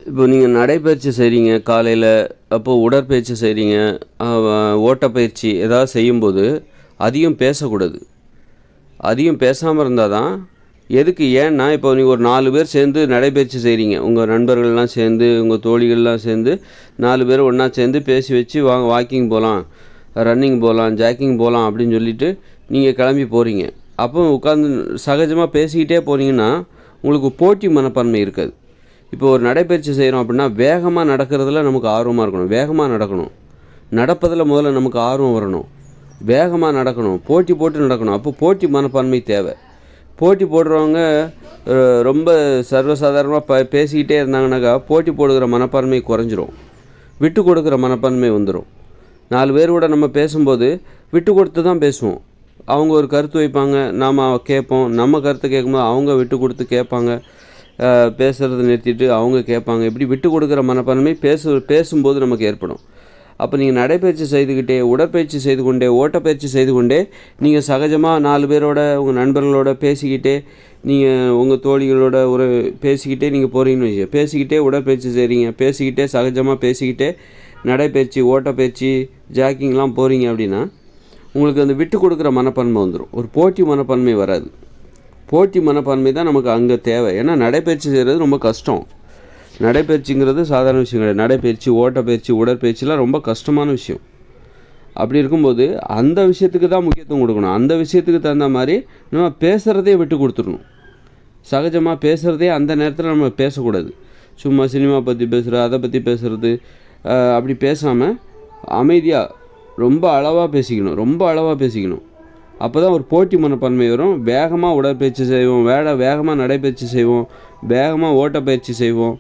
இப்போ நீங்கள் நடைப்பயிற்சி செய்கிறீங்க காலையில், அப்போது உடற்பயிற்சி செய்கிறீங்க, ஓட்டப்பயிற்சி ஏதாவது செய்யும்போது அதிகம் பேசக்கூடாது. அதிகம் பேசாமல் இருந்தால் தான் எதுக்கு ஏன்னா இப்போ நீங்கள் ஒரு 4 பேர் சேர்ந்து நடைப்பயிற்சி செய்கிறீங்க. உங்கள் நண்பர்கள்லாம் சேர்ந்து, உங்கள் தோழிகள்லாம் சேர்ந்து 4 பேர் ஒன்றா சேர்ந்து பேசி வச்சு வாக்கிங் போகலாம், ரன்னிங் போகலாம், ஜாக்கிங் போகலாம் அப்படின்னு சொல்லிவிட்டு நீங்கள் கிளம்பி போகிறீங்க. அப்போ உட்காந்து சகஜமாக பேசிக்கிட்டே போனீங்கன்னா உங்களுக்கு போட்டி மனப்பான்மை இருக்காது. இப்போ ஒரு நடைப்பயிற்சி செய்கிறோம் அப்படின்னா வேகமாக நடக்கிறதுல நமக்கு ஆர்வமாக இருக்கணும். வேகமாக நடக்கணும். நடப்பதில் முதல்ல நமக்கு ஆர்வம் வரணும். வேகமாக நடக்கணும். போட்டி போட்டு நடக்கணும். அப்போ போட்டி மனப்பான்மை தேவை. போட்டி போடுறவங்க ரொம்ப சர்வசாதாரணமாக பேசிக்கிட்டே இருந்தாங்கன்னாக்கா போட்டி போடுகிற மனப்பான்மை குறைஞ்சிரும். விட்டு கொடுக்குற மனப்பான்மை வந்துடும். 4 பேர் கூட நம்ம பேசும்போது விட்டு கொடுத்து தான் பேசுவோம். அவங்க ஒரு கருத்து வைப்பாங்க, நாம் கேட்போம். நம்ம கருத்தை கேட்கும்போது அவங்க விட்டு கொடுத்து கேட்பாங்க. பேசுகிறத நிறுத்திட்டு அவங்க கேட்பாங்க. இப்படி விட்டு கொடுக்குற மனப்பான்மை பேசும்போது நமக்கு ஏற்படும். அப்போ நீங்கள் நடைப்பயிற்சி செய்துக்கிட்டே, உடற்பயிற்சி செய்து கொண்டே, ஓட்டப்பயிற்சி செய்து கொண்டே நீங்கள் சகஜமாக 4 பேரோட உங்கள் நண்பர்களோட பேசிக்கிட்டே, நீங்கள் உங்கள் தோழிகளோட ஒரு பேசிக்கிட்டே நீங்கள் போகிறீங்கன்னு வச்சுக்க. பேசிக்கிட்டே உடற்பயிற்சி செய்கிறீங்க, பேசிக்கிட்டே சகஜமாக பேசிக்கிட்டே நடைப்பயிற்சி, ஓட்டப்பயிற்சி, ஜாக்கிங்லாம் போகிறீங்க அப்படின்னா உங்களுக்கு அந்த விட்டு கொடுக்குற மனப்பான்மை வந்துடும். ஒரு போட்டி மனப்பான்மை வராது. போட்டி மனப்பான்மை தான் நமக்கு அங்கே தேவை. ஏன்னா நடைப்பயிற்சி செய்கிறது ரொம்ப கஷ்டம். நடைப்பயிற்சிங்கிறது சாதாரண விஷயம் கிடையாது. நடைப்பயிற்சி, ஓட்டப்பயிற்சி, உடற்பயிற்சிலாம் ரொம்ப கஷ்டமான விஷயம். அப்படி இருக்கும்போது அந்த விஷயத்துக்கு தான் முக்கியத்துவம் கொடுக்கணும். அந்த விஷயத்துக்கு தகுந்த மாதிரி நம்ம பேசுகிறதே விட்டு கொடுத்துடணும். சகஜமாக பேசுகிறதே அந்த நேரத்தில் நம்ம பேசக்கூடாது. சும்மா சினிமா பற்றி பேசுகிறது, அதை பற்றி பேசுகிறது, அப்படி பேசாமல் அமைதியாக ரொம்ப அளவாக பேசிக்கணும். அப்போ தான் ஒரு போட்டி மனப்பான்மை வரும். வேகமாக உடற்பயிற்சி செய்வோம், வேகமாக நடைப்பயிற்சி செய்வோம், வேகமாக ஓட்டப்பயிற்சி செய்வோம்.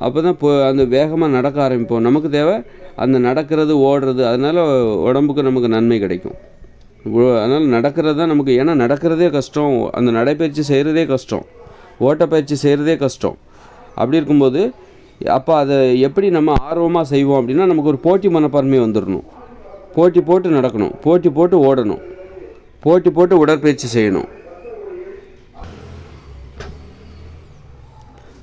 அப்போ தான் அந்த வேகமாக நடக்க ஆரம்பிப்போம். நமக்கு தேவை அந்த நடக்கிறது, ஓடுறது. அதனால் உடம்புக்கு நமக்கு நன்மை கிடைக்கும். அதனால் நடக்கிறது தான் நமக்கு. ஏன்னா நடக்கிறதே கஷ்டம், அந்த நடைப்பயிற்சி செய்கிறதே கஷ்டம், ஓட்டப்பயிற்சி செய்கிறதே கஷ்டம். அப்படி இருக்கும்போது அப்போ அதை எப்படி நம்ம ஆர்வமாக செய்வோம் அப்படின்னா நமக்கு ஒரு போட்டி மனப்பான்மை வந்துடணும். போட்டி போட்டு நடக்கணும், போட்டி போட்டு ஓடணும், போட்டி போட்டு உடற்பயிற்சி செய்யணும்.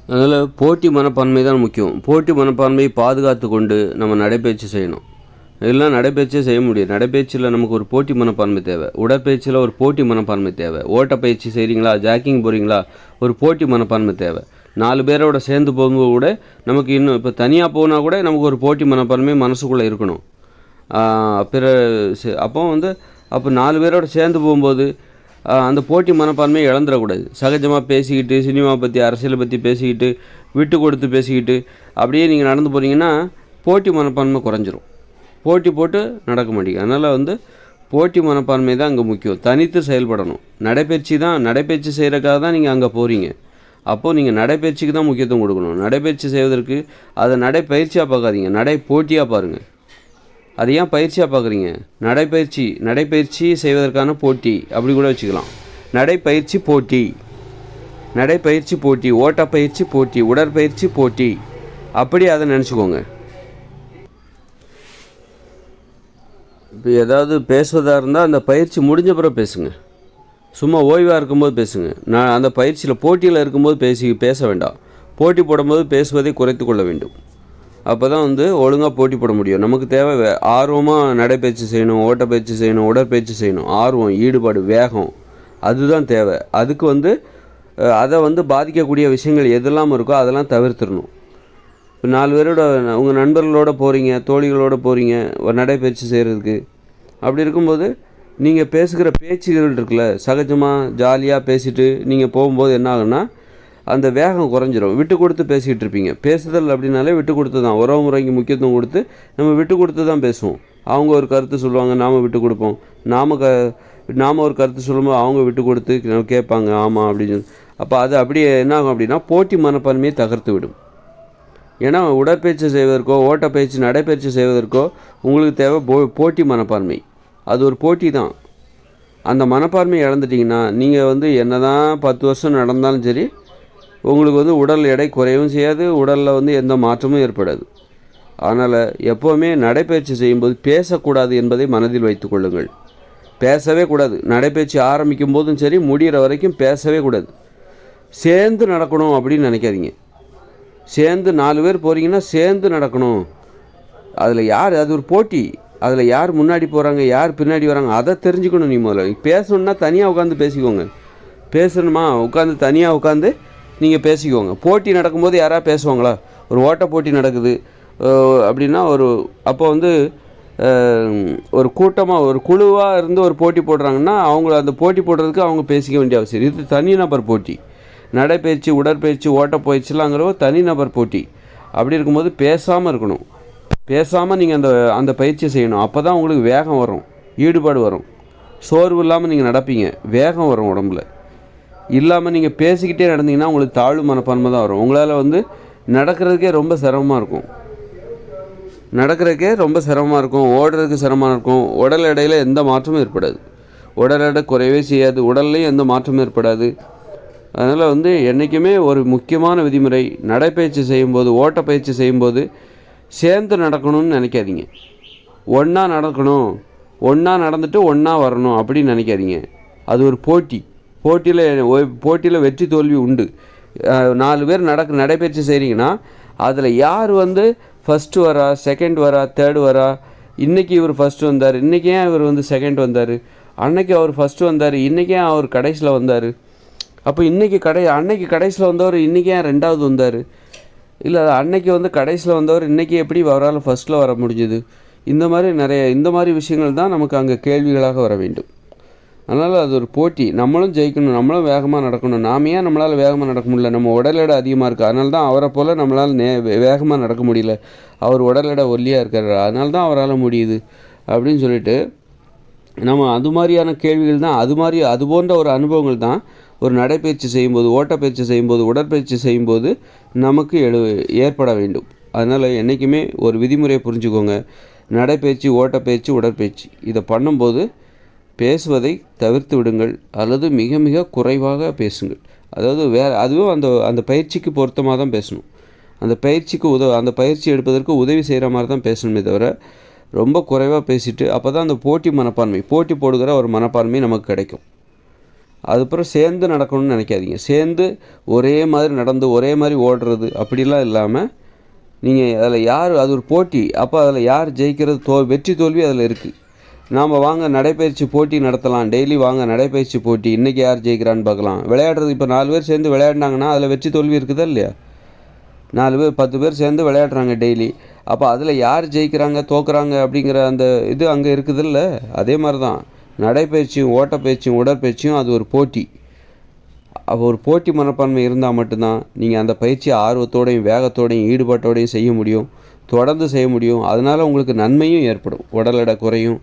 அதனால் போட்டி மனப்பான்மை தான் முக்கியம். போட்டி மனப்பான்மையை பாதுகாத்து கொண்டு நம்ம நடைப்பயிற்சி செய்யணும். இதெல்லாம் நடைப்பயிற்சியே செய்ய முடியும். நடைப்பயிற்சியில் நமக்கு ஒரு போட்டி மனப்பான்மை தேவை. உடற்பயிற்சியில் ஒரு போட்டி மனப்பான்மை தேவை. ஓட்டப்பயிற்சி செய்கிறீங்களா, ஜாக்கிங் போகிறீங்களா, ஒரு போட்டி மனப்பான்மை தேவை. 4 பேரோட சேர்ந்து போகும்போது கூட நமக்கு இன்னும் இப்போ தனியாக போனால் கூட நமக்கு ஒரு போட்டி மனப்பான்மை மனசுக்குள்ளே இருக்கணும். அப்போ 4 பேரோட சேர்ந்து போகும்போது அந்த போட்டி மனப்பான்மையை இழந்துடக்கூடாது. சகஜமாக பேசிக்கிட்டு, சினிமா பற்றி, அரசியலை பற்றி பேசிக்கிட்டு, விட்டு கொடுத்து பேசிக்கிட்டு அப்படியே நீங்கள் நடந்து போகிறீங்கன்னா போட்டி மனப்பான்மை குறைஞ்சிரும். போட்டி போட்டு நடக்க மாட்டேங்க. அதனால் போட்டி மனப்பான்மை தான் அங்கே முக்கியம். தனித்து செயல்படணும். நடைப்பயிற்சி செய்கிறக்காக தான் நீங்கள் அங்கே போகிறீங்க. அப்போது நீங்கள் நடைப்பயிற்சிக்கு தான் முக்கியத்துவம் கொடுக்கணும். நடைப்பயிற்சி செய்வதற்கு அதை நடைப்பயிற்சியாக பார்க்காதீங்க, நடை போட்டியாக பாருங்கள். அதை ஏன் பயிற்சியாக பார்க்குறீங்க? நடைப்பயிற்சி செய்வதற்கான போட்டி அப்படி கூட வச்சுக்கலாம். நடைப்பயிற்சி போட்டி, ஓட்டப்பயிற்சி போட்டி, உடற்பயிற்சி போட்டி, அப்படி அதை நினச்சிக்கோங்க. இப்போ ஏதாவது பேசுவதாக இருந்தால் அந்த பயிற்சி முடிஞ்ச பிறகு பேசுங்க. சும்மா ஓய்வாக இருக்கும்போது பேசுங்க. அந்த பயிற்சியில் போட்டியில் இருக்கும்போது பேச வேண்டாம். போட்டி போடும்போது பேசுவதை குறைத்து கொள்ள வேண்டும். அப்போ தான் ஒழுங்காக போட்டி போட முடியும். நமக்கு தேவை ஆர்வமாக நடைப்பயிற்சி செய்யணும், ஓட்டப்பயிற்சி செய்யணும், உடற்பயிற்சி செய்யணும். ஆர்வம், ஈடுபாடு, வேகம், அதுதான் தேவை. அதுக்கு அதை பாதிக்கக்கூடிய விஷயங்கள் எதெல்லாம் இருக்கோ அதெல்லாம் தவிர்த்துடணும். இப்போ 4 பேரோட உங்கள் நண்பர்களோட போகிறீங்க, தோழிகளோடு போகிறீங்க ஒரு நடைப்பயிற்சி செய்கிறதுக்கு. அப்படி இருக்கும்போது நீங்கள் பேசுகிற பேச்சுகள் இருக்குல்ல, சகஜமாக ஜாலியாக பேசிட்டு நீங்கள் போகும்போது என்ன ஆகுன்னா அந்த வேகம் குறைஞ்சிரும். விட்டு கொடுத்து பேசிக்கிட்டு இருப்பீங்க. பேசுதல் அப்படின்னாலே விட்டு கொடுத்து தான். உறவு முறைக்கு முக்கியத்துவம் கொடுத்து நம்ம விட்டு கொடுத்து தான் பேசுவோம். அவங்க ஒரு கருத்து சொல்லுவாங்க, நாம் விட்டு கொடுப்போம். நாம் ஒரு கருத்து சொல்லும்போது அவங்க விட்டு கொடுத்து கேட்பாங்க, ஆமாம் அப்படின்னு சொல்லி. அப்போ அது அப்படியே என்ன ஆகும் அப்படின்னா போட்டி மனப்பான்மையை தகர்த்து விடும். ஏன்னா உடற்பயிற்சி செய்வதற்கோ, ஓட்டப்பயிற்சி, நடைப்பயிற்சி செய்வதற்கோ உங்களுக்கு தேவை போட்டி மனப்பான்மை. அது ஒரு போட்டி தான். அந்த மனப்பான்மையை இழந்துட்டிங்கன்னா நீங்கள் என்ன தான் 10 வருஷம் நடந்தாலும் சரி உங்களுக்கு உடல் எடை குறையவும் செய்யாது, உடலில் எந்த மாற்றமும் ஏற்படாது. அதனால் எப்போவுமே நடைப்பயிற்சி செய்யும்போது பேசக்கூடாது என்பதை மனதில் வைத்து கொள்ளுங்கள். பேசவே கூடாது. நடைப்பயிற்சி ஆரம்பிக்கும் போதும் சரி, முடிகிற வரைக்கும் பேசவே கூடாது. சேர்ந்து நடக்கணும் அப்படின்னு நினைக்காதீங்க. சேர்ந்து 4 பேர் போகிறீங்கன்னா சேர்ந்து நடக்கணும். அதில் யார், அது ஒரு போட்டி, அதில் யார் முன்னாடி போகிறாங்க யார் பின்னாடி வராங்க அதை தெரிஞ்சுக்கணும். நீ முதல்ல பேசணுன்னா தனியாக உட்காந்து பேசிக்கோங்க. பேசணுமா உட்காந்து தனியாக உட்காந்து நீங்கள் பேசிக்கோங்க. போட்டி நடக்கும்போது யாராவது பேசுவாங்களா? ஒரு ஓட்ட போட்டி நடக்குது அப்படின்னா அப்போ வந்து ஒரு கூட்டமாக ஒரு குழுவாக இருந்து ஒரு போட்டி போடுறாங்கன்னா அந்த போட்டி போடுறதுக்கு அவங்க பேசிக்க வேண்டிய அவசியம். இது தனிநபர் போட்டி. நடைப்பயிற்சி, உடற்பயிற்சி, ஓட்டப்பயிற்சிலாங்கிற ஒரு தனிநபர் போட்டி. அப்படி இருக்கும்போது பேசாமல் இருக்கணும். பேசாமல் நீங்கள் அந்த பயிற்சியை செய்யணும். அப்போ தான் உங்களுக்கு வேகம் வரும், ஈடுபாடு வரும், சோர்வு இல்லாமல் நீங்கள் நடப்பீங்க, வேகம் வரும் உடம்புல. இல்லாமல் நீங்கள் பேசிக்கிட்டே நடந்தீங்கன்னா உங்களுக்கு தாழ்வு மனப்பான்மை தான் வரும். உங்களால் வந்து நடக்கிறதுக்கே ரொம்ப சிரமமாக இருக்கும். ஓடுறதுக்கு சிரமமாக இருக்கும். உடல் எடையில் எந்த மாற்றமும் ஏற்படாது. உடல் எடை குறையவே செய்யாது. உடல்லையும் எந்த மாற்றமும் ஏற்படாது. அதனால் வந்து என்றைக்குமே ஒரு முக்கியமான விதிமுறை, நடைப்பயிற்சி செய்யும்போது, ஓட்டப்பயிற்சி செய்யும்போது சேர்ந்து நடக்கணும்னு நினைக்காதீங்க. ஒன்றா நடக்கணும், ஒன்றா நடந்துட்டு ஒன்றா வரணும் அப்படின்னு நினைக்காதீங்க. அது ஒரு போட்டி. போட்டியில் வெற்றி தோல்வி உண்டு. 4 பேர் நடைப்பயிற்சி செய்கிறீங்கன்னா அதில் யார் வந்து ஃபஸ்ட்டு வரா, செகண்ட் வரா, தேர்டு வரா, இன்றைக்கி இவர் ஃபஸ்ட்டு வந்தார், இன்றைக்கி ஏன் இவர் வந்து செகண்ட் வந்தார், அன்னைக்கு அவர் ஃபஸ்ட்டு வந்தார், இன்றைக்கி ஏன் அவர் கடைசியில் வந்தார், அப்போ அன்னைக்கு கடைசியில் வந்தவர் இன்றைக்கி ஏன் 2வது வந்தார், இல்லை அன்னைக்கு வந்து கடைசியில் வந்தவர் இன்றைக்கி எப்படி அவரால் ஃபஸ்ட்டில் வர முடிஞ்சுது. இந்த மாதிரி விஷயங்கள் தான் நமக்கு அங்கே கேள்விகளாக வர வேண்டும். அதனால் அது ஒரு போட்டி. நம்மளும் ஜெயிக்கணும், நம்மளும் வேகமாக நடக்கணும். ஏன் நம்மளால் வேகமாக நடக்க முடியல? நம்ம உடல் எடை அதிகமாக இருக்குது, அதனால தான் அவரை போல் நம்மளால் வேகமாக நடக்க முடியல. அவர் உடல் எடை ஒல்லியாக இருக்கார், அதனால தான் அவரால் முடியுது அப்படின்னு சொல்லிட்டு நம்ம அது மாதிரியான கேள்விகள் தான், அது போன்ற ஒரு அனுபவங்கள் தான் ஒரு நடைப்பயிற்சி செய்யும்போது, ஓட்டப்பயிற்சி செய்யும்போது, உடற்பயிற்சி செய்யும்போது நமக்கு ஏற்பட வேண்டும். அதனால் என்றைக்குமே ஒரு விதிமுறையை புரிஞ்சுக்கோங்க. நடைப்பயிற்சி, ஓட்டப்பயிற்சி, உடற்பயிற்சி இதை பண்ணும்போது பேசுவதை தவிர்த்து விடுங்கள், அல்லது மிக மிக குறைவாக பேசுங்கள். அதாவது அதுவும் அந்த பயிற்சிக்கு பொருத்தமாக தான் பேசணும். அந்த பயிற்சி எடுப்பதற்கு உதவி செய்கிற மாதிரி தான் பேசணுமே தவிர ரொம்ப குறைவாக பேசிட்டு அப்போ தான் அந்த போட்டி போடுகிற ஒரு மனப்பான்மை நமக்கு கிடைக்கும். அதுக்கப்புறம் சேர்ந்து நடக்கணும்னு நினைக்காதீங்க. சேர்ந்து ஒரே மாதிரி நடந்து ஒரே மாதிரி ஓடுறது அப்படிலாம் இல்லாமல் நீங்கள் அது ஒரு போட்டி. அப்போ அதில் யார் ஜெயிக்கிறது, வெற்றி தோல்வி அதில் இருக்குது. நாம் வாங்க நடைப்பயிற்சி போட்டி நடத்தலாம், டெய்லி வாங்க நடைப்பயிற்சி போட்டி, இன்றைக்கி யார் ஜெயிக்கிறான்னு பார்க்கலாம். விளையாடுறது இப்போ 4 பேர் சேர்ந்து விளையாடினாங்கன்னா அதில் வெற்றி தோல்வி இருக்குதா இல்லையா? 4 பேர் 10 பேர் சேர்ந்து விளையாடுறாங்க டெய்லி. அப்போ அதில் யார் ஜெயிக்கிறாங்க தோக்குறாங்க அப்படிங்கிற அந்த இது அங்கே இருக்குதில்ல. அதே மாதிரி தான் நடைப்பயிற்சியும் ஓட்டப்பயிற்சியும் உடற்பயிற்சியும் அது ஒரு போட்டி. அப்போ ஒரு போட்டி மனப்பான்மை இருந்தால் மட்டும்தான் நீங்கள் அந்த பயிற்சியை ஆர்வத்தோடையும் வேகத்தோடையும் ஈடுபாட்டோடையும் செய்ய முடியும், தொடர்ந்து செய்ய முடியும். அதனால் உங்களுக்கு நன்மையும் ஏற்படும். உடல் எடை குறையும்,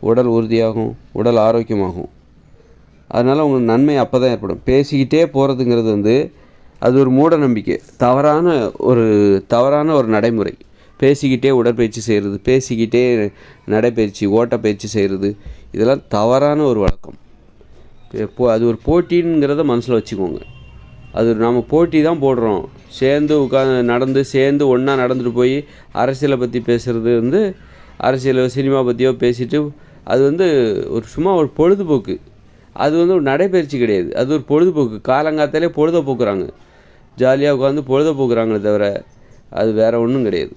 உடல் உறுதியாகும், உடல் ஆரோக்கியமாகும். அதனால் உங்களுக்கு நன்மை அப்போ தான் ஏற்படும். பேசிக்கிட்டே போகிறதுங்கிறது வந்து அது ஒரு மூட நம்பிக்கை, தவறான ஒரு நடைமுறை. பேசிக்கிட்டே உடற்பயிற்சி செய்கிறது, பேசிக்கிட்டே நடைப்பயிற்சி ஓட்டப்பயிற்சி செய்கிறது, இதெல்லாம் தவறான ஒரு வழக்கம். அது ஒரு போட்டிங்கிறத மனசில் வச்சுக்கோங்க. அது நாம் போட்டி தான் போடுறோம். சேர்ந்து நடந்து சேர்ந்து ஒன்றா நடந்துட்டு போய் அரசியலை பற்றி பேசுகிறது வந்து அரசியல் சினிமா பற்றியோ பேசிட்டு அது வந்து சும்மா ஒரு பொழுதுபோக்கு. அது வந்து ஒரு நடைப்பயிற்சி கிடையாது, அது ஒரு பொழுதுபோக்கு. காலங்காத்தாலே பொழுத போக்குறாங்க, ஜாலியாக உட்காந்து பொழுத போக்குறாங்களே தவிர அது வேறு ஒன்றும் கிடையாது.